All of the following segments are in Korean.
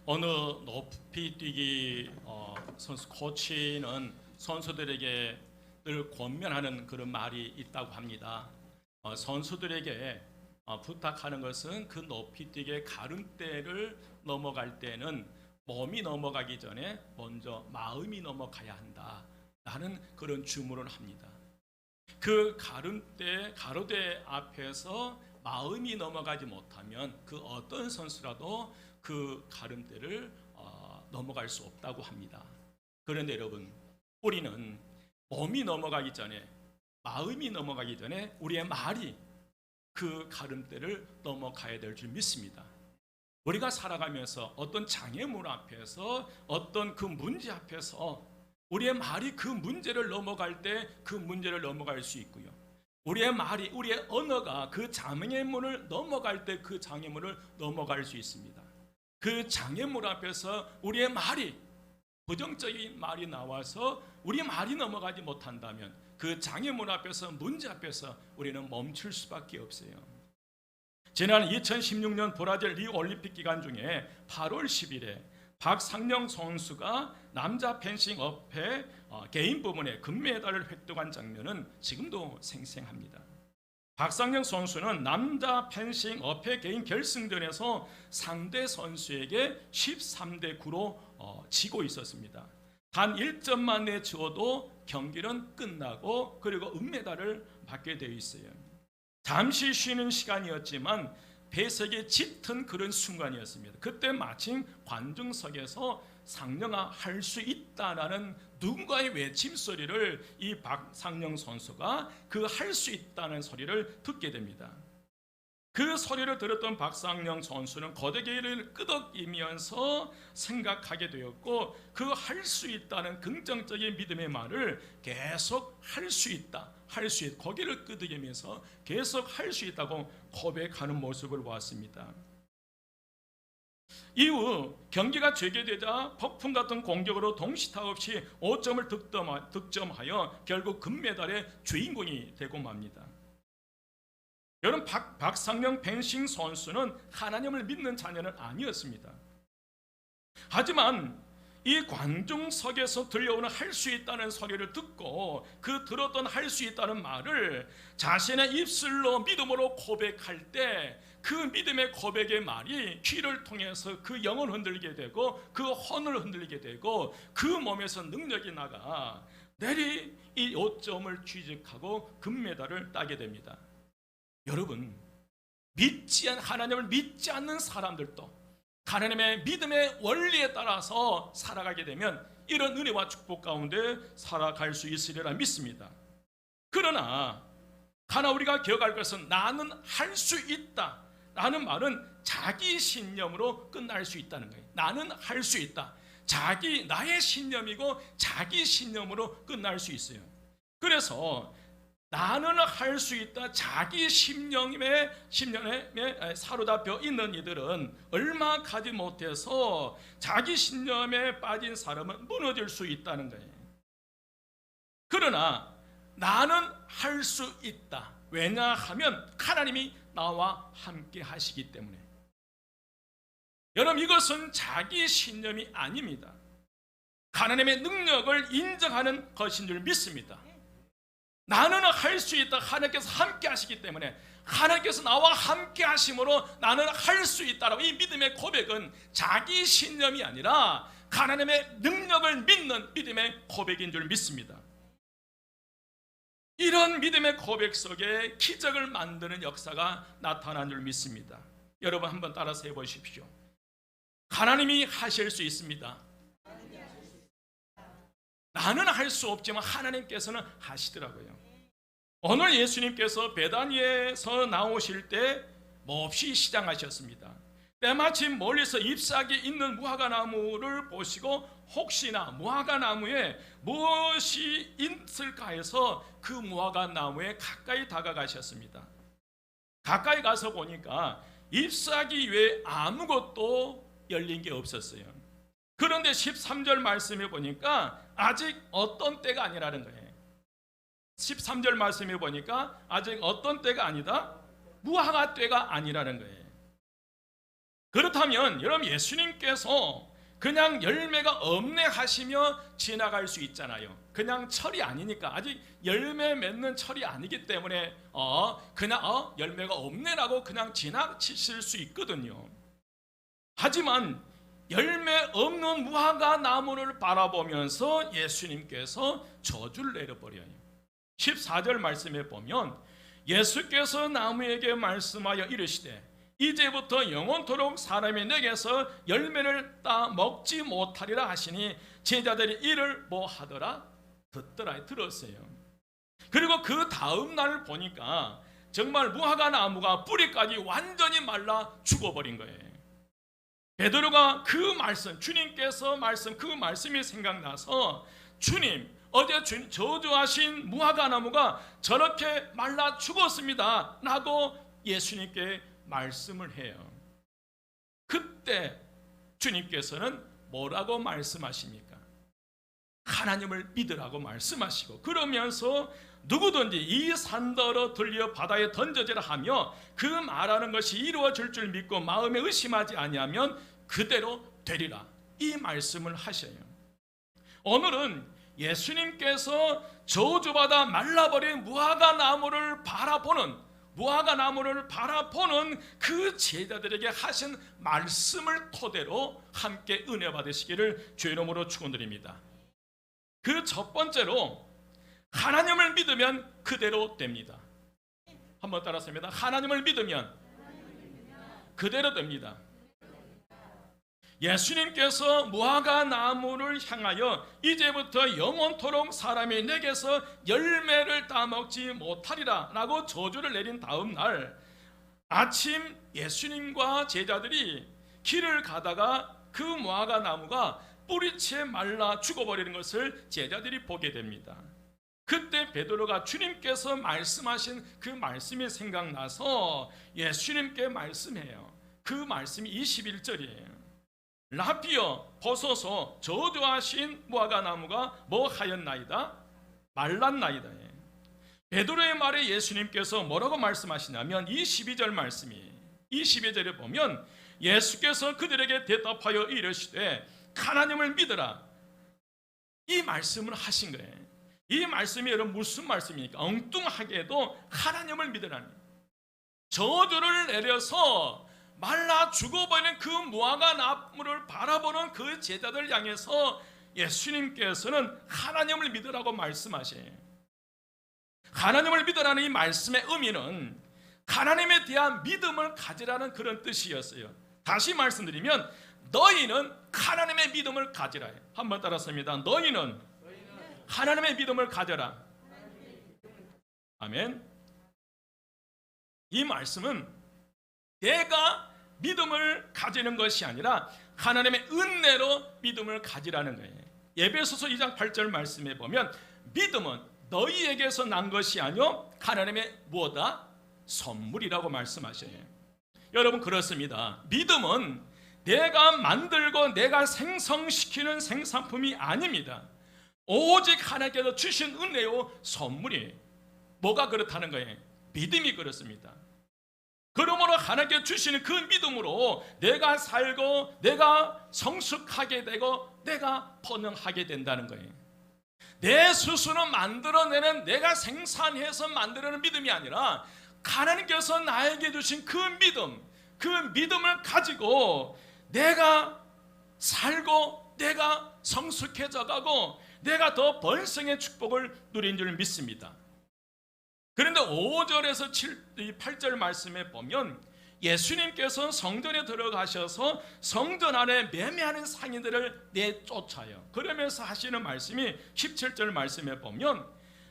어느 높이 뛰기 선수 코치는 선수들에게 늘 권면하는 그런 말이 있다고 합니다. 선수들에게 부탁하는 것은 그 높이 뛰기의 가름대를 넘어갈 때는 몸이 넘어가기 전에 먼저 마음이 넘어가야 한다 라는 그런 주문을 합니다. 그 가름대, 가로대 앞에서 마음이 넘어가지 못하면 그 어떤 선수라도 그 가름대를 넘어갈 수 없다고 합니다. 그런데 여러분, 우리는 몸이 넘어가기 전에, 마음이 넘어가기 전에 우리의 말이 그 가름대를 넘어가야 될 줄 믿습니다. 우리가 살아가면서 어떤 장애물 앞에서, 어떤 그 문제 앞에서 우리의 말이 그 문제를 넘어갈 때 그 문제를 넘어갈 수 있고요, 우리의 말이, 우리의 언어가 그 장애물을 넘어갈 때 그 장애물을 넘어갈 수 있습니다. 그 장애물 앞에서 우리의 말이, 부정적인 말이 나와서 우리 말이 넘어가지 못한다면 그 장애물 앞에서, 문제 앞에서 우리는 멈출 수밖에 없어요. 지난 2016년 브라질 리우 올림픽 기간 중에 8월 10일에 박상영 선수가 남자 펜싱 업회 개인 부문에 금메달을 획득한 장면은 지금도 생생합니다. 박상영 선수는 남자 펜싱 업회 개인 결승전에서 상대 선수에게 13대 9로 지고 있었습니다. 단 1점만 내주어도 경기는 끝나고 그리고 은메달을 받게 되어 있어요. 잠시 쉬는 시간이었지만 배색이 짙은 그런 순간이었습니다. 그때 마침 관중석에서 상영아 할 수 있다라는 누군가의 외침 소리를 이 박상영 선수가 그 할 수 있다는 소리를 듣게 됩니다. 그 소리를 들었던 박상영 선수는 고데기를 끄덕이면서 생각하게 되었고, 그 할 수 있다는 긍정적인 믿음의 말을 계속 할 수 있다, 할 수 있다, 고개를 끄덕이면서 계속 할 수 있다고 고백하는 모습을 보았습니다. 이후 경기가 재개되자 폭풍 같은 공격으로 동시타 없이 5점을 득점하여 결국 금메달의 주인공이 되고 맙니다. 여러분, 박상영 펜싱 선수는 하나님을 믿는 자녀는 아니었습니다. 하지만 이 관중석에서 들려오는 할 수 있다는 소리를 듣고 그 들었던 할 수 있다는 말을 자신의 입술로 믿음으로 고백할 때 그 믿음의 고백의 말이 귀를 통해서 그 영을 흔들게 되고 그 혼을 흔들게 되고 그 몸에서 능력이 나가 내리 이 5점을 취직하고 금메달을 따게 됩니다. 여러분, 하나님을 믿지 않는 사람들도 하나님의 믿음의 원리에 따라서 살아가게 되면 이런 은혜와 축복 가운데 살아갈 수 있으리라 믿습니다. 그러나 하나 우리가 기억할 것은 나는 할 수 있다 라는 말은 자기 신념으로 끝날 수 있다는 거예요. 나는 할 수 있다. 나의 신념이고 자기 신념으로 끝날 수 있어요. 그래서 나는 할 수 있다, 자기 신념에 사로잡혀 있는 이들은 얼마 가지 못해서 자기 신념에 빠진 사람은 무너질 수 있다는 거예요. 그러나 나는 할 수 있다. 왜냐하면 하나님이 나와 함께 하시기 때문에. 여러분, 이것은 자기 신념이 아닙니다. 하나님의 능력을 인정하는 것인 줄 믿습니다. 나는 할 수 있다. 하나님께서 함께 하시기 때문에, 하나님께서 나와 함께 하심으로 나는 할 수 있다라고, 이 믿음의 고백은 자기 신념이 아니라 하나님의 능력을 믿는 믿음의 고백인 줄 믿습니다. 이런 믿음의 고백 속에 기적을 만드는 역사가 나타난 줄 믿습니다. 여러분, 한번 따라서 해보십시오. 하나님이 하실 수 있습니다. 나는 할 수 없지만 하나님께서는 하시더라고요. 오늘 예수님께서 베다니에서 나오실 때 몹시 시장하셨습니다. 때마침 멀리서 잎사귀 있는 무화과나무를 보시고 혹시나 무화과나무에 무엇이 있을까 해서 그 무화과나무에 가까이 다가가셨습니다. 가까이 가서 보니까 잎사귀 외에 아무것도 열린 게 없었어요. 그런데 13절 말씀해 보니까 아직 어떤 때가 아니라는 거예요. 13절 말씀해 보니까 아직 어떤 때가 아니다? 무화과 때가 아니라는 거예요. 그렇다면 여러분, 예수님께서 그냥 열매가 없네 하시며 지나갈 수 있잖아요. 그냥 철이 아니니까, 아직 열매 맺는 철이 아니기 때문에 그냥 열매가 없네라고 그냥 지나치실 수 있거든요. 하지만 열매 없는 무화과 나무를 바라보면서 예수님께서 저주를 내려버려요. 14절 말씀에 보면 예수께서 나무에게 말씀하여 이르시되 이제부터 영원토록 사람이 내게서 열매를 따 먹지 못하리라 하시니 제자들이 이를 뭐 하더라? 듣더라. 들었어요. 그리고 그 다음 날 보니까 정말 무화과 나무가 뿌리까지 완전히 말라 죽어버린 거예요. 베드로가 그 말씀, 주님께서 말씀, 그 말씀이 생각나서 주님, 어제 저주하신 무화과 나무가 저렇게 말라 죽었습니다 라고 예수님께 말씀을 해요. 그때 주님께서는 뭐라고 말씀하십니까? 하나님을 믿으라고 말씀하시고, 그러면서 누구든지 이 산더러 들려 바다에 던져지라 하며 그 말하는 것이 이루어질 줄 믿고 마음에 의심하지 아니하면 그대로 되리라, 이 말씀을 하셔요. 오늘은 예수님께서 저주받아 말라버린 무화과 나무를 바라보는 그 제자들에게 하신 말씀을 토대로 함께 은혜 받으시기를 주의 이름으로 축원드립니다. 그 첫 번째로, 하나님을 믿으면 그대로 됩니다. 한번 따라합니다. 하나님을 믿으면 그대로 됩니다. 예수님께서 무화과 나무를 향하여 이제부터 영원토록 사람이 내게서 열매를 따먹지 못하리라 라고 저주를 내린 다음 날 아침, 예수님과 제자들이 길을 가다가 그 무화과 나무가 뿌리채 말라 죽어버리는 것을 제자들이 보게 됩니다. 그때 베드로가 주님께서 말씀하신 그 말씀이 생각나서 예수님께 말씀해요. 그 말씀이 21절이에요. 라피어, 보소서, 저주하신 무화과 나무가 뭐 하였나이다? 말랐나이다. 베드로의 말에 예수님께서 뭐라고 말씀하시냐면 22절 말씀이, 22절에 보면 예수께서 그들에게 대답하여 이르시되 하나님을 믿으라, 이 말씀을 하신 거예요. 이 말씀이 여러분 무슨 말씀입니까? 엉뚱하게도 하나님을 믿으라는, 저주를 내려서 말라 죽어버리는 그 무화과 나무를 바라보는 그 제자들 향해서 예수님께서는 하나님을 믿으라고 말씀하셔요. 하나님을 믿으라는 이 말씀의 의미는 하나님에 대한 믿음을 가지라는 그런 뜻이었어요. 다시 말씀드리면 너희는 하나님의 믿음을 가지라. 한번 따라합니다. 너희는 하나님의 믿음을 가져라. 아멘. 이 말씀은 내가 믿음을 가지는 것이 아니라 하나님의 은혜로 믿음을 가지라는 거예요. 에베소서 2장 8절 말씀에 보면 믿음은 너희에게서 난 것이 아니요 하나님의 무엇다? 선물이라고 말씀하셔요. 여러분, 그렇습니다. 믿음은 내가 만들고 내가 생성시키는 생산품이 아닙니다. 오직 하나님께서 주신 은혜요 선물이에요. 뭐가 그렇다는 거예요? 믿음이 그렇습니다. 그러므로 하나님께 주시는 그 믿음으로 내가 살고 내가 성숙하게 되고 내가 번영하게 된다는 거예요. 내 스스로 만들어내는, 내가 생산해서 만들어내는 믿음이 아니라 하나님께서 나에게 주신 그 믿음을 가지고 내가 살고 내가 성숙해져 가고 내가 더 번성의 축복을 누린 줄 믿습니다. 그런데 5절에서 8절 말씀에 보면 예수님께서 성전에 들어가셔서 성전 안에 매매하는 상인들을 내쫓아요. 그러면서 하시는 말씀이 17절 말씀에 보면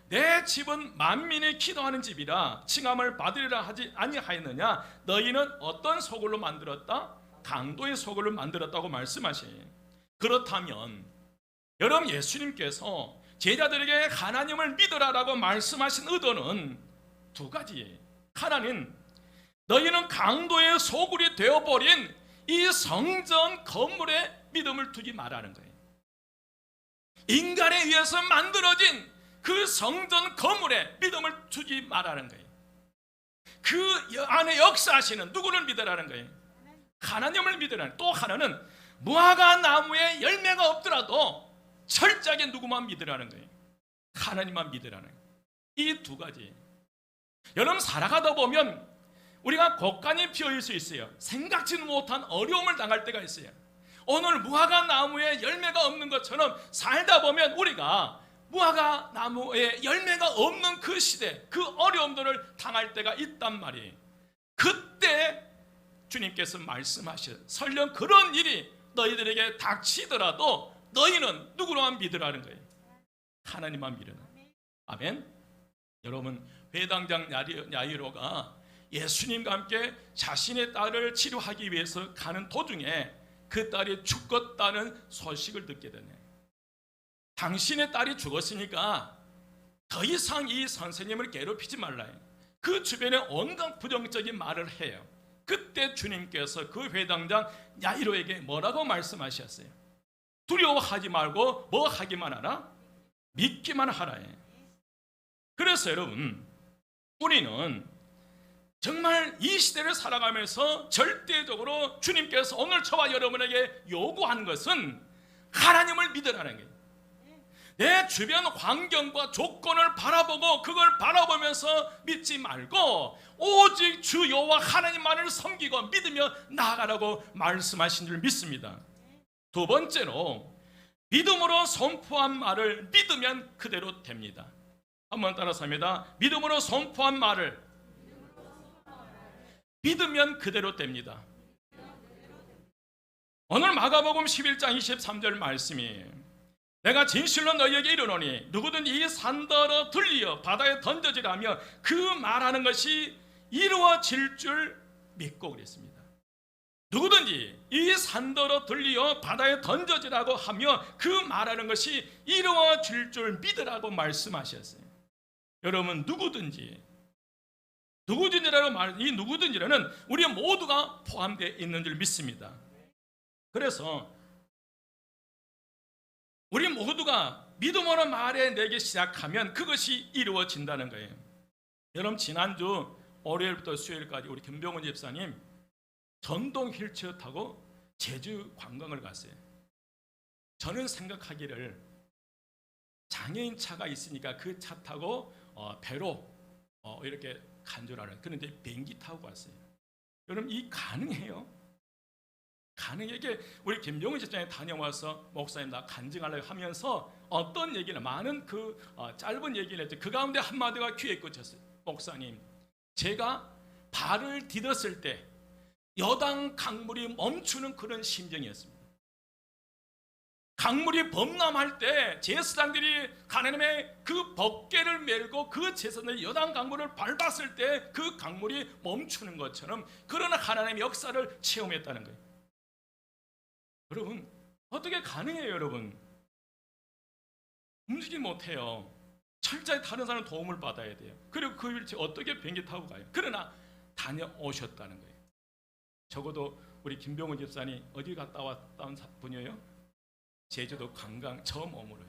내 집은 만민이 기도하는 집이라 칭함을 받으리라 하지 아니하였느냐? 너희는 어떤 소굴로 만들었다? 강도의 소굴을 만들었다고 말씀하시요. 그렇다면 여러분, 예수님께서 제자들에게 하나님을 믿으라라고 말씀하신 의도는 두 가지예요. 하나는 너희는 강도의 소굴이 되어버린 이 성전 건물에 믿음을 두지 말라는 거예요. 인간에 의해서 만들어진 그 성전 건물에 믿음을 두지 말라는 거예요. 그 안에 역사하시는 누구를 믿으라는 거예요? 하나님을 믿으라는, 또 하나는 무화과 나무에 열매가 없더라도 철저하게 누구만 믿으라는 거예요. 하나님만 믿으라는 거예요. 이 두 가지. 여러분, 살아가다 보면 우리가 곡간이 피어일 수 있어요. 생각지도 못한 어려움을 당할 때가 있어요. 오늘 무화과 나무에 열매가 없는 것처럼 살다 보면 우리가 무화과 나무에 열매가 없는 그 시대, 그 어려움들을 당할 때가 있단 말이에요. 그때 주님께서 말씀하셔요. 설령 그런 일이 너희들에게 닥치더라도 너희는 누구로만 믿으라는 거예요. 하나님만 믿으라. 아멘. 여러분, 회당장 야이로가 예수님과 함께 자신의 딸을 치료하기 위해서 가는 도중에 그 딸이 죽었다는 소식을 듣게 되네요. 당신의 딸이 죽었으니까 더 이상 이 선생님을 괴롭히지 말라. 그 주변에 온갖 부정적인 말을 해요. 그때 주님께서 그 회당장 야이로에게 뭐라고 말씀하셨어요? 두려워하지 말고 뭐 하기만 하라? 믿기만 하라. 그래서 여러분, 우리는 정말 이 시대를 살아가면서 절대적으로 주님께서 오늘 저와 여러분에게 요구하는 것은 하나님을 믿으라는 거예요. 내 주변 환경과 조건을 바라보고 그걸 바라보면서 믿지 말고 오직 주 여호와 하나님만을 섬기고 믿으며 나아가라고 말씀하신 줄 믿습니다. 두 번째로, 믿음으로 선포한 말을 믿으면 그대로 됩니다. 한번 따라서 합니다. 믿음으로 선포한 말을 믿으면 그대로 됩니다. 오늘 마가복음 11장 23절 말씀이, 내가 진실로 너희에게 이르노니 누구든지 이 산더러 들리어 바다에 던져지라며 그 말하는 것이 이루어질 줄 믿고 그랬습니다. 누구든지 이 산더러 들리어 바다에 던져지라고 하며 그 말하는 것이 이루어질 줄 믿으라고 말씀하셨어요. 여러분, 누구든지라고 말, 이 누구든지라는 우리 모두가 포함되어 있는 줄 믿습니다. 그래서 우리 모두가 믿음으로 말해내기 시작하면 그것이 이루어진다는 거예요. 여러분, 지난주 월요일부터 수요일까지 우리 김병훈 집사님 전동 휠체어 타고 제주 관광을 갔어요. 저는 생각하기를 장애인 차가 있으니까 그 차 타고 배로 이렇게 간 줄 알아요. 그런데 비행기 타고 왔어요. 여러분, 이 가능해요? 가능하게 우리 김병훈 집사님 다녀와서 목사님 나 간증하려고 하면서 어떤 얘기를, 많은 그 짧은 얘기를 했죠. 그 가운데 한마디가 귀에 꽂혔어요. 목사님, 제가 발을 디뎠을 때 여당 강물이 멈추는 그런 심정이었습니다. 강물이 범람할 때 제사장들이 하나님의 그 법궤를 메고 그 제사장들이 여당 강물을 밟았을 때 그 강물이 멈추는 것처럼 그런 하나님의 역사를 체험했다는 거예요. 여러분, 어떻게 가능해요? 여러분, 움직이지 못해요. 철저히 다른 사람 도움을 받아야 돼요. 그리고 그 일체 어떻게 비행기 타고 가요? 그러나 다녀오셨다는 거예요. 적어도 우리 김병훈 집사님 어디 갔다 왔던 분이에요? 제주도 관광 처음 머물어요.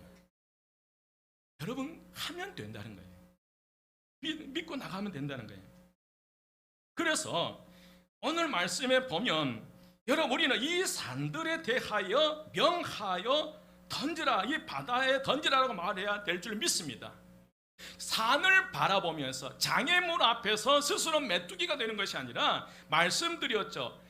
여러분, 하면 된다는 거예요. 믿고 나가면 된다는 거예요. 그래서 오늘 말씀에 보면 여러분, 우리는 이 산들에 대하여 명하여 던지라, 이 바다에 던지라라고 말해야 될 줄 믿습니다. 산을 바라보면서 장애물 앞에서 스스로 메뚜기가 되는 것이 아니라, 말씀드렸죠.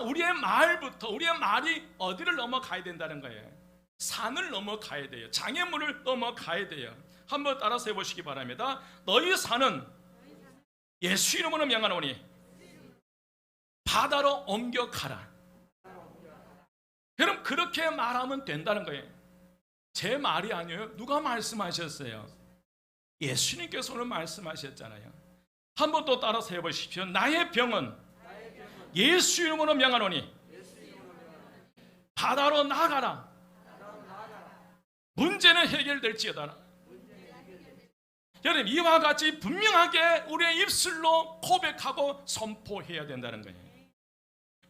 우리의 말부터, 우리의 말이 어디를 넘어가야 된다는 거예요. 산을 넘어가야 돼요. 장애물을 넘어가야 돼요. 한번 따라서 해보시기 바랍니다. 너희 산은 예수 이름으로 명하노니 바다로 옮겨가라. 여러분, 그렇게 말하면 된다는 거예요. 제 말이 아니에요. 누가 말씀하셨어요? 예수님께서 오늘 말씀하셨잖아요. 한번 또 따라서 해보십시오. 나의 병은 예수 이름으로 명하노니 바다로 나가라. 문제는 해결될지어다. 여러분, 이와 같이 분명하게 우리의 입술로 고백하고 선포해야 된다는 거예요.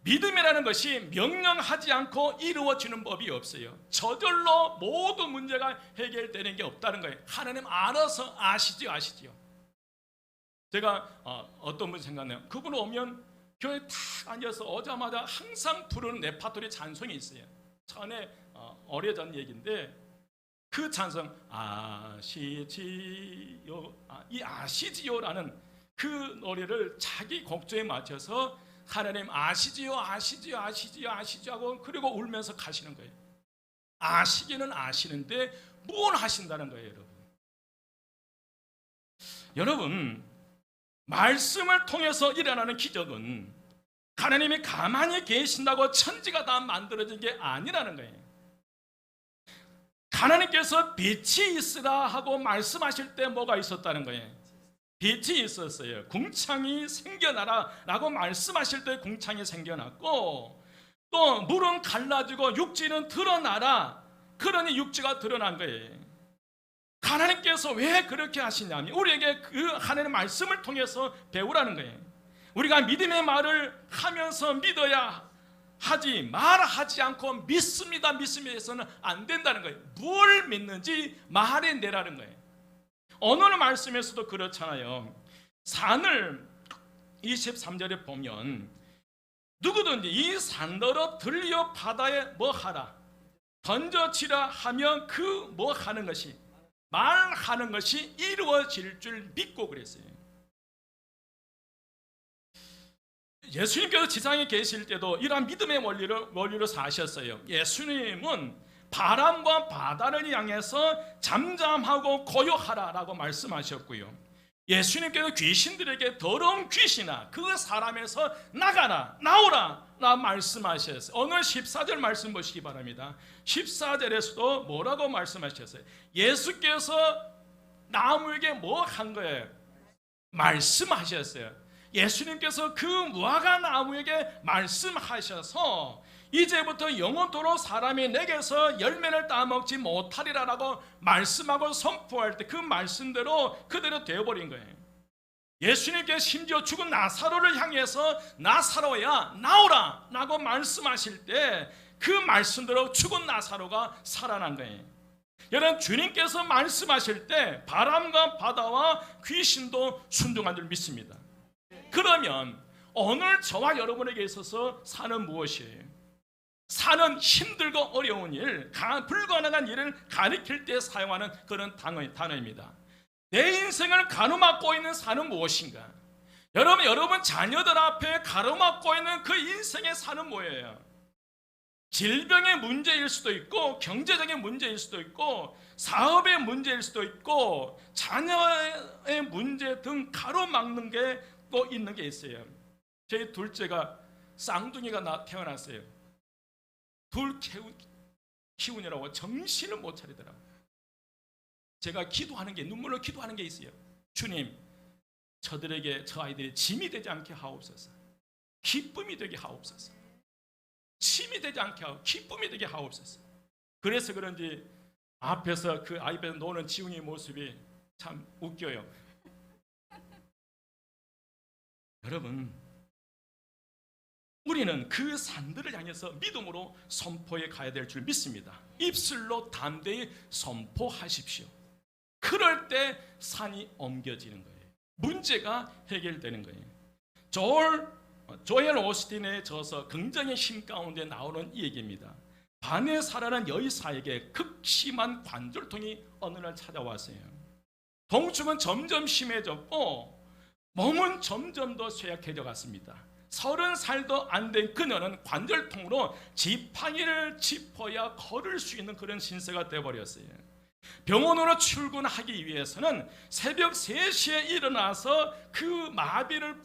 믿음이라는 것이 명령하지 않고 이루어지는 법이 없어요. 저절로 모든 문제가 해결되는 게 없다는 거예요. 하나님 알아서 아시지요. 제가 어떤 분 생각나요? 그분 오면 교회 탁 앉아서 오자마자 항상 부르는 레파토리 찬송이 있어요. 전에 오래전 얘기인데 그 찬송 아시지요, 이 아시지요라는 그 노래를 자기 곡조에 맞춰서 하나님 아시지요 아시지요 아시지요 아시지요 하고 그리고 울면서 가시는 거예요. 아시기는 아시는데 뭘 하신다는 거예요. 여러분 말씀을 통해서 일어나는 기적은 하나님이 가만히 계신다고 천지가 다 만들어진 게 아니라는 거예요. 하나님께서 빛이 있으라 하고 말씀하실 때 뭐가 있었다는 거예요? 빛이 있었어요. 궁창이 생겨나라 라고 말씀하실 때 궁창이 생겨났고, 또 물은 갈라지고 육지는 드러나라, 그러니 육지가 드러난 거예요. 하나님께서 왜 그렇게 하시냐면 우리에게 그 하나님의 말씀을 통해서 배우라는 거예요. 우리가 믿음의 말을 하면서 믿어야 하지 말하지 않고 믿습니다 믿습니다에서는 안 된다는 거예요. 뭘 믿는지 말해내라는 거예요. 오늘 말씀에서도 그렇잖아요. 산을 23절에 보면 누구든지 이 산더러 들려 바다에 뭐 하라 던져치라 하면 그 뭐 하는 것이 말하는 것이 이루어질 줄 믿고 그랬어요. 예수님께서 지상에 계실 때도 이러한 믿음의 원리로 사셨어요. 예수님은 바람과 바다를 향해서 잠잠하고 고요하라라고 말씀하셨고요. 예수님께서 귀신들에게 더러운 귀신아 그 사람에서 나가라 나오라 라 말씀하셨어요. 오늘 14절 말씀 보시기 바랍니다. 14절에서도 뭐라고 말씀하셨어요? 예수께서 나무에게 뭐 한 거예요? 말씀하셨어요. 예수님께서 그 무화과 나무에게 말씀하셔서 이제부터 영원토록 사람이 내게서 열매를 따먹지 못하리라 라고 말씀하고 선포할 때 그 말씀대로 그대로 되어버린 거예요. 예수님께서 심지어 죽은 나사로를 향해서 나사로야 나오라 라고 말씀하실 때 그 말씀대로 죽은 나사로가 살아난 거예요. 여러분 주님께서 말씀하실 때 바람과 바다와 귀신도 순종한 줄 믿습니다. 그러면 오늘 저와 여러분에게 있어서 산은 무엇이에요? 산은 힘들고 어려운 일, 불가능한 일을 가리킬 때 사용하는 그런 단어입니다. 내 인생을 가로막고 있는 산은 무엇인가? 여러분 자녀들 앞에 가로막고 있는 그 인생의 산은 뭐예요? 질병의 문제일 수도 있고 경제적인 문제일 수도 있고 사업의 문제일 수도 있고 자녀의 문제 등 가로막는 게 또 있는 게 있어요. 제 둘째가 쌍둥이가 태어났어요. 둘 키우느라고 정신을 못 차리더라고요. 제가 기도하는 게 눈물로 기도하는 게 있어요. 주님 저들에게 저 아이들이 짐이 되지 않게 하옵소서. 기쁨이 되게 하옵소서. 짐이 되지 않게 하고 기쁨이 되게 하옵소서. 그래서 그런지 앞에서 그 아이 앞에서 노는 지웅이 모습이 참 웃겨요. 여러분 우리는 그 산들을 향해서 믿음으로 선포해 가야 될 줄 믿습니다. 입술로 담대히 선포하십시오. 그럴 때 산이 옮겨지는 거예요. 문제가 해결되는 거예요. 조엘 오스틴의 저서 긍정의 힘 가운데 나오는 이 얘기입니다. 바네사라는 여의사에게 극심한 관절통이 어느 날 찾아왔어요. 통증은 점점 심해졌고 몸은 점점 더 쇠약해져 갔습니다. 30살도 안 된 그녀는 관절통으로 지팡이를 짚어야 걸을 수 있는 그런 신세가 되어버렸어요. 병원으로 출근하기 위해서는 새벽 3시에 일어나서 그 마비를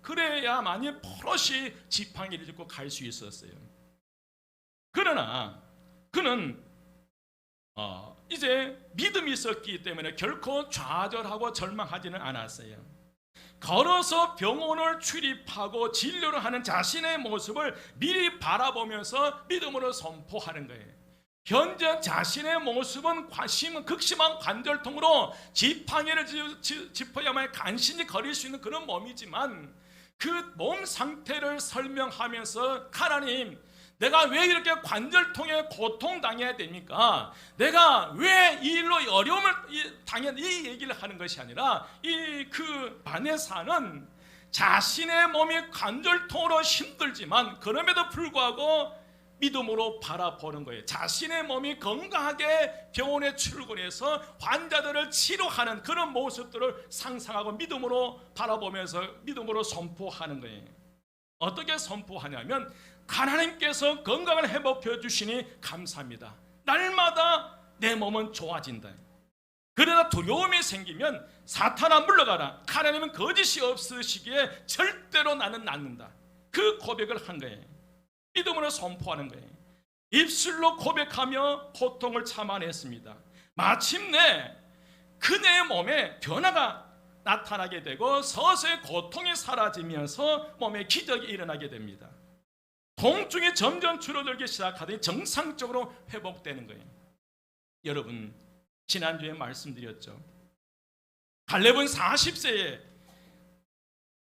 그래야만이 포로시 지팡이를 짚고 갈 수 있었어요. 그러나 그는 이제 믿음이 있었기 때문에 결코 좌절하고 절망하지는 않았어요. 걸어서 병원을 출입하고 진료를 하는 자신의 모습을 미리 바라보면서 믿음으로 선포하는 거예요. 현재 자신의 모습은 극심한 관절통으로 지팡이를 짚어야만 간신히 걸을 수 있는 그런 몸이지만 그 몸 상태를 설명하면서 하나님 내가 왜 이렇게 관절통에 고통당해야 됩니까? 내가 왜 이 일로 어려움을 당해 이 얘기를 하는 것이 아니라 그 바네사는 자신의 몸이 관절통으로 힘들지만 그럼에도 불구하고 믿음으로 바라보는 거예요. 자신의 몸이 건강하게 병원에 출근해서 환자들을 치료하는 그런 모습들을 상상하고 믿음으로 바라보면서 믿음으로 선포하는 거예요. 어떻게 선포하냐면 하나님께서 건강을 회복해 주시니 감사합니다. 날마다 내 몸은 좋아진다. 그러나 두려움이 생기면 사탄아 물러가라. 하나님은 거짓이 없으시기에 절대로 나는 낫는다. 그 고백을 한 거예요. 믿음으로 선포하는 거예요. 입술로 고백하며 고통을 참아냈습니다. 마침내 그의 몸에 변화가 나타나게 되고 서서히 고통이 사라지면서 몸에 기적이 일어나게 됩니다. 통증이 점점 줄어들기 시작하더니 정상적으로 회복되는 거예요. 여러분, 지난주에 말씀드렸죠. 갈렙은 40세에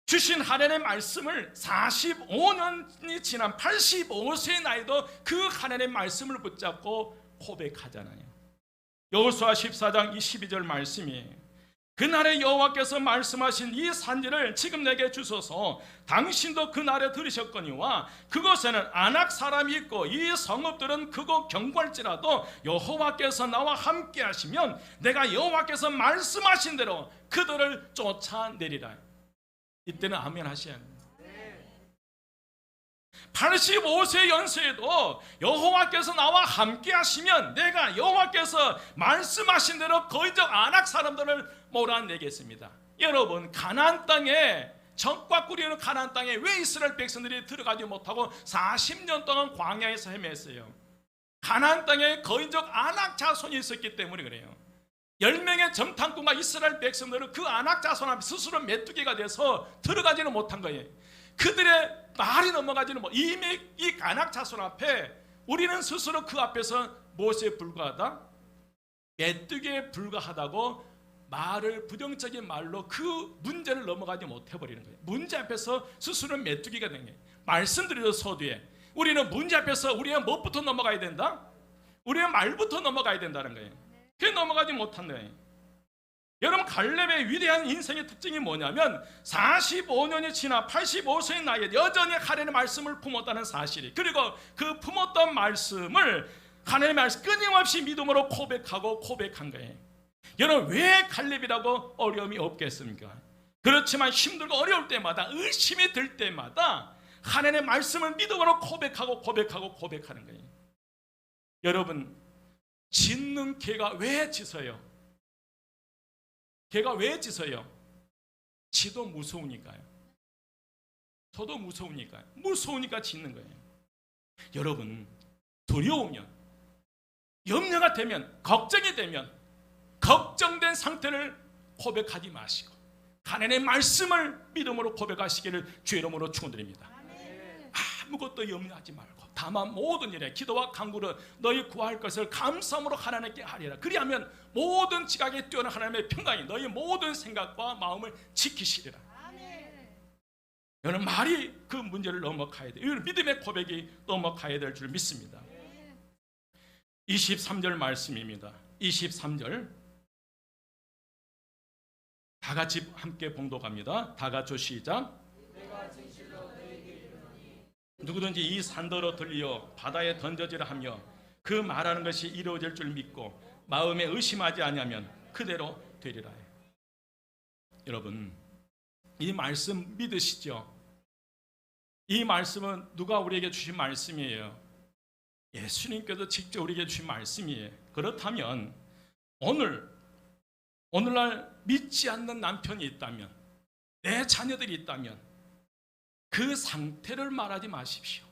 주신 하나님의 말씀을 45년이 지난 85세의 나이도 그 하나님의 말씀을 붙잡고 고백하잖아요. 여호수아 14장 22절 말씀이에요. 그날에 여호와께서 말씀하신 이 산지를 지금 내게 주소서. 당신도 그날에 들으셨거니와 그곳에는 아낙 사람이 있고 이 성읍들은 크고 견고할지라도 여호와께서 나와 함께 하시면 내가 여호와께서 말씀하신 대로 그들을 쫓아내리라. 이때는 아멘 하셔야 합니다. 85세 연세에도 여호와께서 나와 함께 하시면 내가 여호와께서 말씀하신 대로 거인적 아낙 사람들을 몰아내겠습니다. 여러분, 가나안 땅에 적과 꾸리는 가나안 땅에 왜 이스라엘 백성들이 들어가지 못하고 40년 동안 광야에서 헤맸어요? 가나안 땅에 거인적 아낙 자손이 있었기 때문에 그래요. 10명의 정탐꾼과 이스라엘 백성들은 그 아낙 자손 앞에 스스로 메뚜기가 돼서 들어가지는 못한 거예요. 그들의 말이 넘어가지는 못. 이미 이 아낙 자손 앞에 우리는 스스로 그 앞에서 무엇에 불과하다? 메뚜기에 불과하다고 말을 부정적인 말로 그 문제를 넘어가지 못해버리는 거예요. 문제 앞에서 스스로 메뚜기가 되는 거예요. 말씀드려도 서두에 우리는 문제 앞에서 우리의 무엇부터 넘어가야 된다? 우리의 말부터 넘어가야 된다는 거예요. 그게 넘어가지 못한 거예요. 여러분, 갈렙의 위대한 인생의 특징이 뭐냐면 45년이 지나 85세의 나이에 여전히 하나님의 말씀을 품었다는 사실이, 그리고 그 품었던 말씀을 하나님의 말씀 끊임없이 믿음으로 고백한 거예요. 여러분, 왜 갈렙이라고 어려움이 없겠습니까? 그렇지만 힘들고 어려울 때마다, 의심이 들 때마다 하나님의 말씀을 믿음으로 고백하는 거예요. 여러분, 짖는 개가 왜 짖어요? 개가 왜 짖어요? 지도 무서우니까요. 저도 무서우니까요. 무서우니까 짖는 거예요. 여러분, 두려우면, 염려가 되면, 걱정이 되면 걱정된 상태를 고백하지 마시고 하나님의 말씀을 믿음으로 고백하시기를 주의 이름으로 축원드립니다. 아무것도 염려하지 말고 다만 모든 일에 기도와 간구로 너희 구할 것을 감사함으로 하나님께 하리라. 그리하면 모든 지각에 뛰어난 하나님의 평강이 너희 모든 생각과 마음을 지키시리라. 여러분, 말이 그 문제를 넘어가야 돼요. 이건 믿음의 고백이 넘어가야 될 줄 믿습니다. 23절 말씀입니다. 23절 다 같이 함께 봉독합니다. 다 같이 시작. 누구든지 이 산더러 들려 바다에 던져지라 하며 그 말하는 것이 이루어질 줄 믿고 마음에 의심하지 아니하면 그대로 되리라. 여러분, 이 말씀 믿으시죠? 이 말씀은 누가 우리에게 주신 말씀이에요? 예수님께서 직접 우리에게 주신 말씀이에요. 그렇다면 오늘날 믿지 않는 남편이 있다면, 내 자녀들이 있다면 그 상태를 말하지 마십시오.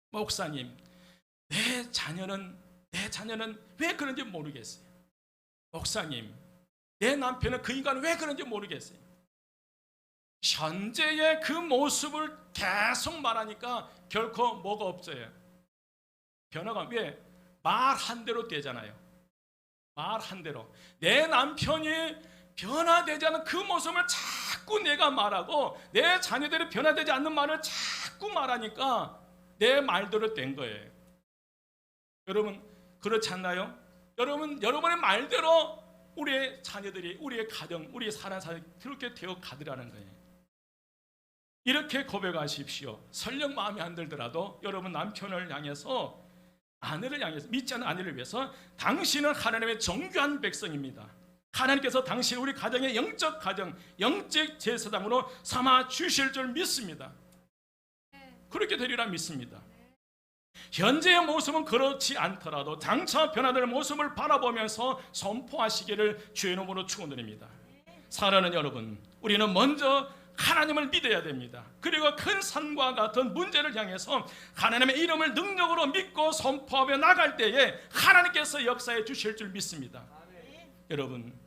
목사님, 내 자녀는 왜 그런지 모르겠어요. 목사님, 내 남편은 그 인간은 왜 그런지 모르겠어요. 현재의 그 모습을 계속 말하니까 결코 뭐가 없어요. 변화가 왜? 말 한 대로 되잖아요. 말 한 대로. 내 남편이 변화되지 않은 그 모습을 자꾸 내가 말하고 내 자녀들이 변화되지 않는 말을 자꾸 말하니까 내 말대로 된 거예요. 여러분, 그렇지 않나요? 여러분의 말대로 우리의 자녀들이, 우리의 가정, 우리의 사랑사람이 그렇게 되어 가더라는 거예요. 이렇게 고백하십시오. 설령 마음에 안 들더라도 여러분 남편을 향해서, 아내를 향해서, 믿지 않는 아내를 위해서 당신은 하나님의 정교한 백성입니다. 하나님께서 당신 우리 가정의 영적 가정, 영적 제사장으로 삼아 주실 줄 믿습니다. 그렇게 되리라 믿습니다. 현재의 모습은 그렇지 않더라도 장차 변화될 모습을 바라보면서 선포하시기를 주의 이름으로 축원드립니다. 사랑하는 여러분, 우리는 먼저 하나님을 믿어야 됩니다. 그리고 큰 산과 같은 문제를 향해서 하나님의 이름을 능력으로 믿고 선포하며 나갈 때에 하나님께서 역사해 주실 줄 믿습니다. 여러분,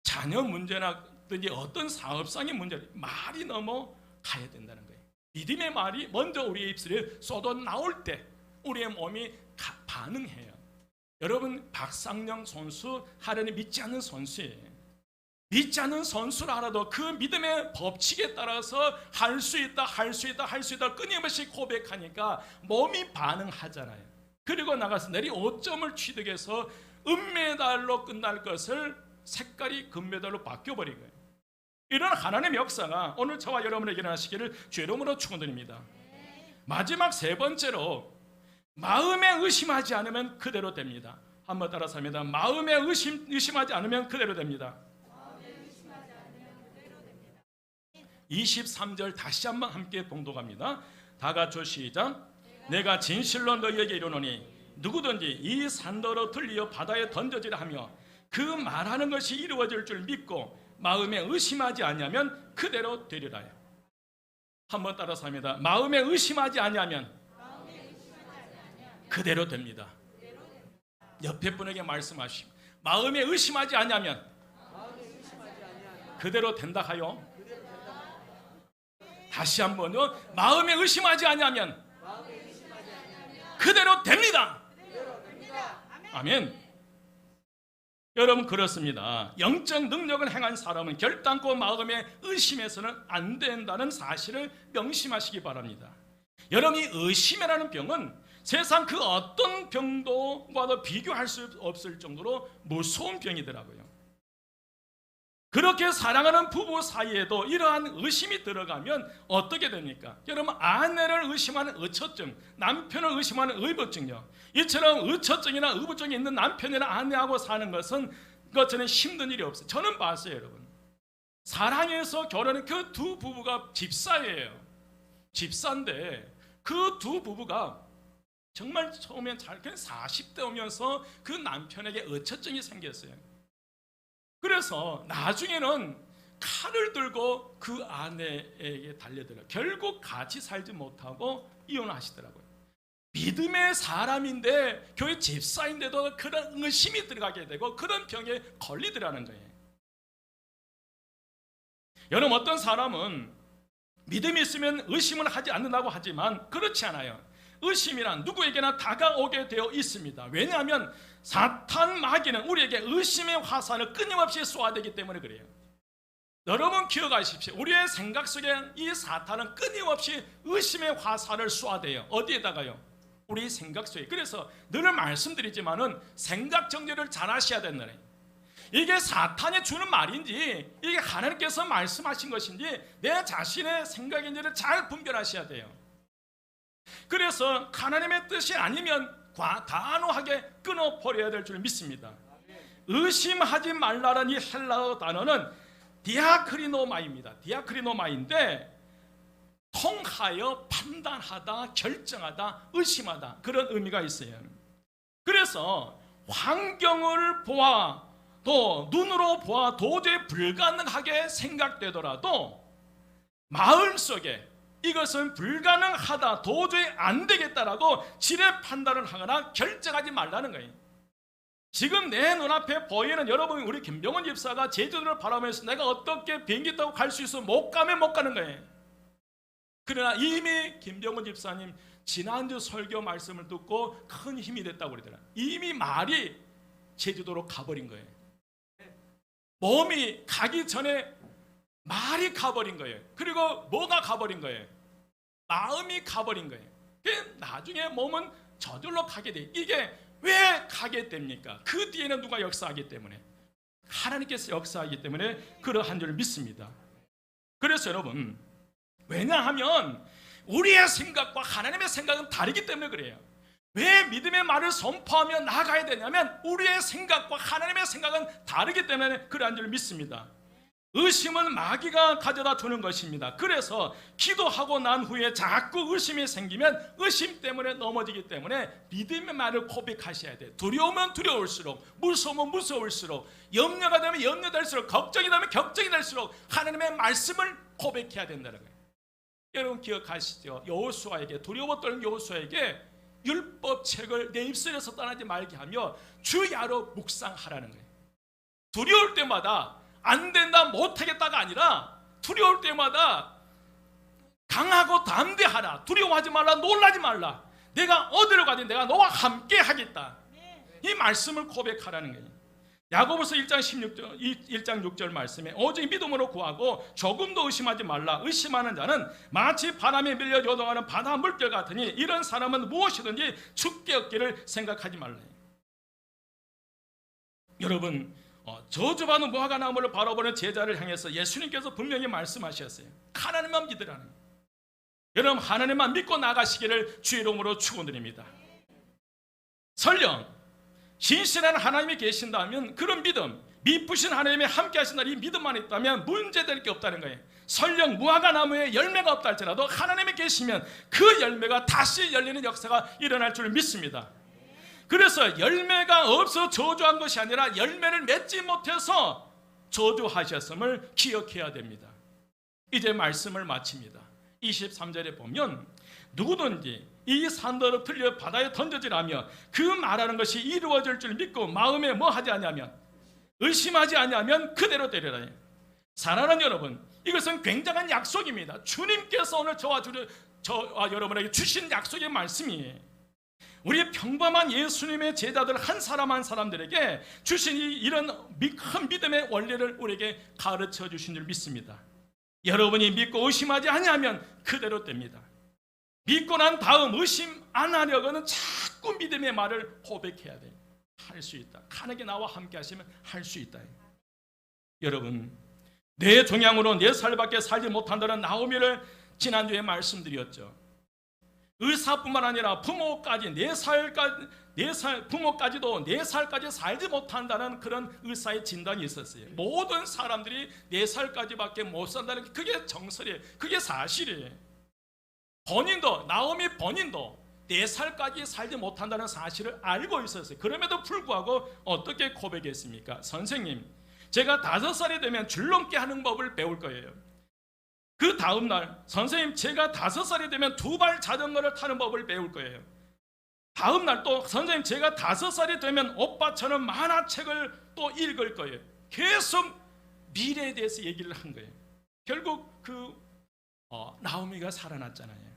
자녀 문제라든지 어떤 사업상의 문제를 말이 넘어가야 된다는 거예요. 믿음의 말이 먼저 우리의 입술에 쏟아 나올 때 우리의 몸이 반응해요. 여러분, 박상영 선수 하나님 믿지 않는 선수예요. 믿지 않는 선수라 하라도 그 믿음의 법칙에 따라서 할 수 있다, 할 수 있다, 할 수 있다 끊임없이 고백하니까 몸이 반응하잖아요. 그리고 나가서 내리 5점을 취득해서 은메달로 끝날 것을 색깔이 금메달로 바뀌어버린 거예요. 이런 하나님의 역사가 오늘 저와 여러분에게 일어나시기를 주의 이름으로 축원드립니다. 마지막 세 번째로, 마음에 의심하지 않으면 그대로 됩니다. 한번 따라서 합니다. 마음에 의심하지 않으면 그대로 됩니다. 23절 다시 한번 함께 봉독합니다. 다 같이 시작. 내가 진실로 너희에게 이르노니 누구든지 이 산더러 들리어 바다에 던져지라 하며 그 말하는 것이 이루어질 줄 믿고 마음에 의심하지 아니하면 그대로 되리라. 한번 따라서 합니다. 마음에 의심하지 아니하면 그대로 됩니다. 옆에 분에게 말씀하시오. 마음에 의심하지 아니하면 그대로 된다 하요. 다시 한번요. 마음에 의심하지 아니하면 그대로 됩니다. 아멘. 여러분, 그렇습니다. 영적 능력을 행한 사람은 결단코 마음에 의심해서는 안 된다는 사실을 명심하시기 바랍니다. 여러분이 의심이라는 병은 세상 그 어떤 병도와도 비교할 수 없을 정도로 무서운 병이더라고요. 그렇게 사랑하는 부부 사이에도 이러한 의심이 들어가면 어떻게 됩니까? 여러분, 아내를 의심하는 의처증, 남편을 의심하는 의부증요. 이처럼 의처증이나 의부증이 있는 남편이나 아내하고 사는 것은 저는 힘든 일이 없어요. 저는 봤어요, 여러분. 사랑해서 결혼한 그 두 부부가 집사예요. 집사인데 그 두 부부가 정말 처음엔 잘, 40대 오면서 그 남편에게 의처증이 생겼어요. 그래서 나중에는 칼을 들고 그 아내에게 달려들어요. 결국 같이 살지 못하고 이혼하시더라고요. 믿음의 사람인데 교회 집사인데도 그런 의심이 들어가게 되고 그런 병에 걸리더라는 거예요. 여러분, 어떤 사람은 믿음이 있으면 의심을 하지 않는다고 하지만 그렇지 않아요. 의심이란 누구에게나 다가오게 되어 있습니다. 왜냐하면 사탄 마귀는 우리에게 의심의 화살을 끊임없이 쏘아대기 때문에 그래요. 여러분 기억하십시오. 우리의 생각 속에 이 사탄은 끊임없이 의심의 화살을 쏘아대요. 어디에다가요? 우리 생각 속에. 그래서 늘 말씀드리지만은 생각 정리를 잘 하셔야 된다. 이게 사탄이 주는 말인지 이게 하나님께서 말씀하신 것인지 내 자신의 생각인지를 잘 분별하셔야 돼요. 그래서 하나님의 뜻이 아니면 단호하게 끊어버려야 될 줄 믿습니다. 의심하지 말라는 이 헬라어 단어는 디아크리노마입니다. 디아크리노마인데 통하여 판단하다, 결정하다, 의심하다 그런 의미가 있어요. 그래서 환경을 보아 또 눈으로 보아 도저히 불가능하게 생각되더라도 마음속에 이것은 불가능하다, 도저히 안 되겠다라고 지레 판단을 하거나 결정하지 말라는 거예요. 지금 내 눈앞에 보이는 여러분, 우리 김병원 집사가 제주도를 바라보면서 내가 어떻게 비행기 타고 갈 수 있어? 못 가면 못 가는 거예요. 그러나 이미 김병원 집사님 지난주 설교 말씀을 듣고 큰 힘이 됐다고 그러더라고요. 이미 말이 제주도로 가버린 거예요. 몸이 가기 전에 말이 가버린 거예요. 그리고 뭐가 가버린 거예요? 마음이 가버린 거예요. 나중에 몸은 저절로 가게 돼요. 이게 왜 가게 됩니까? 그 뒤에는 누가 역사하기 때문에, 하나님께서 역사하기 때문에 그러한 줄 믿습니다. 그래서 여러분, 왜냐하면 우리의 생각과 하나님의 생각은 다르기 때문에 그래요. 왜 믿음의 말을 선포하며 나아가야 되냐면 우리의 생각과 하나님의 생각은 다르기 때문에 그러한 줄 믿습니다. 의심은 마귀가 가져다 주는 것입니다. 그래서 기도하고 난 후에 자꾸 의심이 생기면 의심 때문에 넘어지기 때문에 믿음의 말을 고백하셔야 돼요. 두려우면 두려울수록, 무서우면 무서울수록, 염려가 되면 염려될수록, 걱정이 되면 걱정이 될수록 하나님의 말씀을 고백해야 된다는 거예요. 여러분 기억하시죠? 여호수아에게, 두려워 떨는 여호수아에게 율법책을 내 입술에서 떠나지 말게 하며 주야로 묵상하라는 거예요. 두려울 때마다 안 된다, 못하겠다가 아니라 두려울 때마다 강하고 담대하라. 두려워하지 말라, 놀라지 말라. 내가 어디로 가든 내가 너와 함께 하겠다. 이 말씀을 고백하라는 거예요. 야고보서 1장 6절 말씀에 오직 믿음으로 구하고 조금도 의심하지 말라. 의심하는 자는 마치 바람에 밀려 요동하는 바다 물결 같으니 이런 사람은 무엇이든지 죽게 얻기를 생각하지 말라. 여러분, 저주받는 무화과 나무를 바라보는 제자를 향해서 예수님께서 분명히 말씀하셨어요. 하나님만 믿으라는 거예요. 여러분, 하나님만 믿고 나가시기를 주의 이름으로 축원드립니다. 설령 신실한 하나님이 계신다면 그런 믿음, 미쁘신 하나님이 함께 하신다는 이 믿음만 있다면 문제될 게 없다는 거예요. 설령 무화과 나무에 열매가 없다 할지라도 하나님이 계시면 그 열매가 다시 열리는 역사가 일어날 줄 믿습니다. 그래서 열매가 없어 저주한 것이 아니라 열매를 맺지 못해서 저주하셨음을 기억해야 됩니다. 이제 말씀을 마칩니다. 23절에 보면 누구든지 이 산더러 틀려 바다에 던져지라며 그 말하는 것이 이루어질 줄 믿고 마음에 뭐 하지 아니하면, 의심하지 아니하면 그대로 되리라. 사랑하는 여러분, 이것은 굉장한 약속입니다. 주님께서 오늘 저와 여러분에게 주신 약속의 말씀이에요. 우리 평범한 예수님의 제자들 한 사람 한 사람들에게 주신 이런 큰 믿음의 원리를 우리에게 가르쳐 주신 줄 믿습니다. 여러분이 믿고 의심하지 아니하면 그대로 됩니다. 믿고 난 다음 의심 안 하려고는 자꾸 믿음의 말을 고백해야 돼요. 할 수 있다. 하나님께 나와 함께 하시면 할 수 있다. 여러분, 내 종양으로 4살밖에 살지 못한다는 나오미를 지난주에 말씀드렸죠. 의사뿐만 아니라 부모까지 부모까지도 4살까지 살지 못한다는 그런 의사의 진단이 있었어요. 모든 사람들이 4살까지밖에 못 산다는 게 그게 정설이에요. 그게 사실이에요. 나오미 본인도 4살까지 살지 못한다는 사실을 알고 있었어요. 그럼에도 불구하고 어떻게 고백했습니까? 선생님, 제가 5살이 되면 줄넘기 하는 법을 배울 거예요. 그 다음날, 선생님, 제가 5살이 되면 2발 자전거를 타는 법을 배울 거예요. 다음날 또, 선생님, 제가 5살이 되면 오빠처럼 만화책을 또 읽을 거예요. 계속 미래에 대해서 얘기를 한 거예요. 결국 나오미가 살아났잖아요.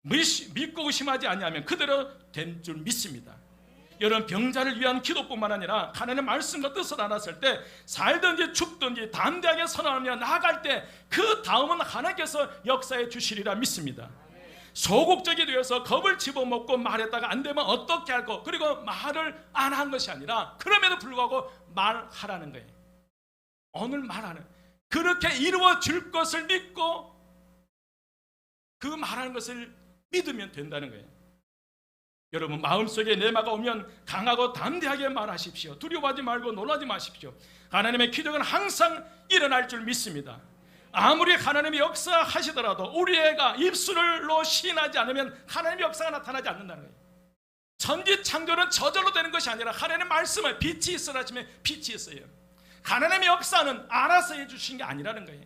믿고 의심하지 아니하면 그대로 된 줄 믿습니다. 여러분, 병자를 위한 기도뿐만 아니라 하나님의 말씀과 뜻을 알았을 때 살든지 죽든지 담대하게 선언하며 나아갈 때 그 다음은 하나님께서 역사해 주시리라 믿습니다. 소극적이 되어서 겁을 집어먹고 말했다가 안 되면 어떻게 할까, 그리고 말을 안 한 것이 아니라 그럼에도 불구하고 말하라는 거예요. 오늘 말하는, 그렇게 이루어질 것을 믿고 그 말하는 것을 믿으면 된다는 거예요. 여러분, 마음속에 내마가 오면 강하고 담대하게 말하십시오. 두려워하지 말고 놀라지 마십시오. 하나님의 기적은 항상 일어날 줄 믿습니다. 아무리 하나님이 역사하시더라도 우리 애가 입술로 시인하지 않으면 하나님의 역사가 나타나지 않는다는 거예요. 천지창조는 저절로 되는 것이 아니라 하나님의 말씀을 빛이 있으라 하시면 빛이 있어요. 하나님의 역사는 알아서 해주신 게 아니라는 거예요.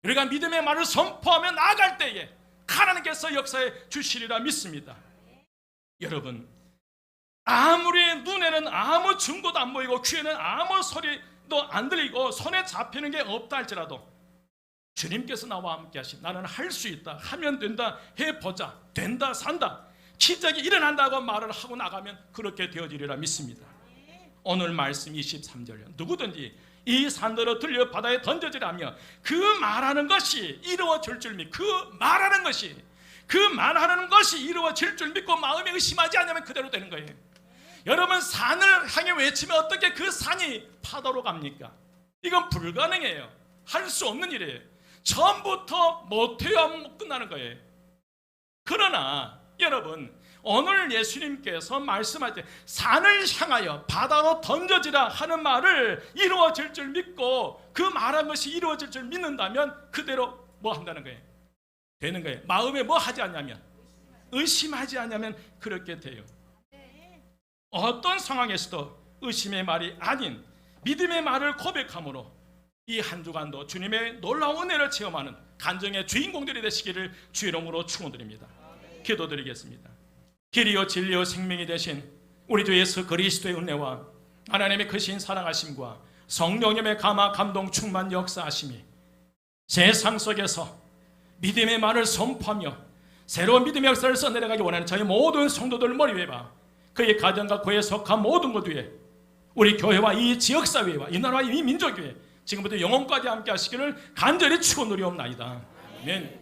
우리가 믿음의 말을 선포하며 나아갈 때에 하나님께서 역사해 주시리라 믿습니다. 여러분, 아무리 눈에는 아무 증거도 안 보이고 귀에는 아무 소리도 안 들리고 손에 잡히는 게 없다 할지라도 주님께서 나와 함께 하신, 나는 할 수 있다, 하면 된다, 해보자, 된다, 산다, 기적이 일어난다고 말을 하고 나가면 그렇게 되어지리라 믿습니다. 오늘 말씀 23절요. 누구든지 이 산더러 들려 바다에 던져지라며 그 말하는 것이 이루어질 줄 믿고, 그 말하는 것이 이루어질 줄 믿고 마음에 의심하지 않으면 그대로 되는 거예요. 여러분, 산을 향해 외치면 어떻게 그 산이 파도로 갑니까? 이건 불가능해요. 할 수 없는 일이에요. 처음부터 못해야 끝나는 거예요. 그러나 여러분, 오늘 예수님께서 말씀할 때 산을 향하여 바다로 던져지라 하는 말을 이루어질 줄 믿고 그 말한 것이 이루어질 줄 믿는다면 그대로 뭐 한다는 거예요? 되는 거예요. 마음에 뭐 하지 않냐면, 의심하지 않냐면 그렇게 돼요. 어떤 상황에서도 의심의 말이 아닌 믿음의 말을 고백함으로 이 한 주간도 주님의 놀라운 은혜를 체험하는 간증의 주인공들이 되시기를 주 이름으로 축원드립니다. 기도드리겠습니다. 길이요 진리요 생명이 되신 우리 주 예수 그리스도의 은혜와 하나님의 크신 사랑하심과 성령님의 감화 감동 충만 역사하심이 세상 속에서 믿음의 말을 선포하며 새로운 믿음의 역사를 써내려가기 원하는 저희 모든 성도들 머리 위에 봐 그의 가정과 그에 속한 모든 것 위에 우리 교회와 이 지역사회와 이 나라와 이 민족 위에 지금부터 영원까지 함께 하시기를 간절히 축원드리옵나이다. 아멘.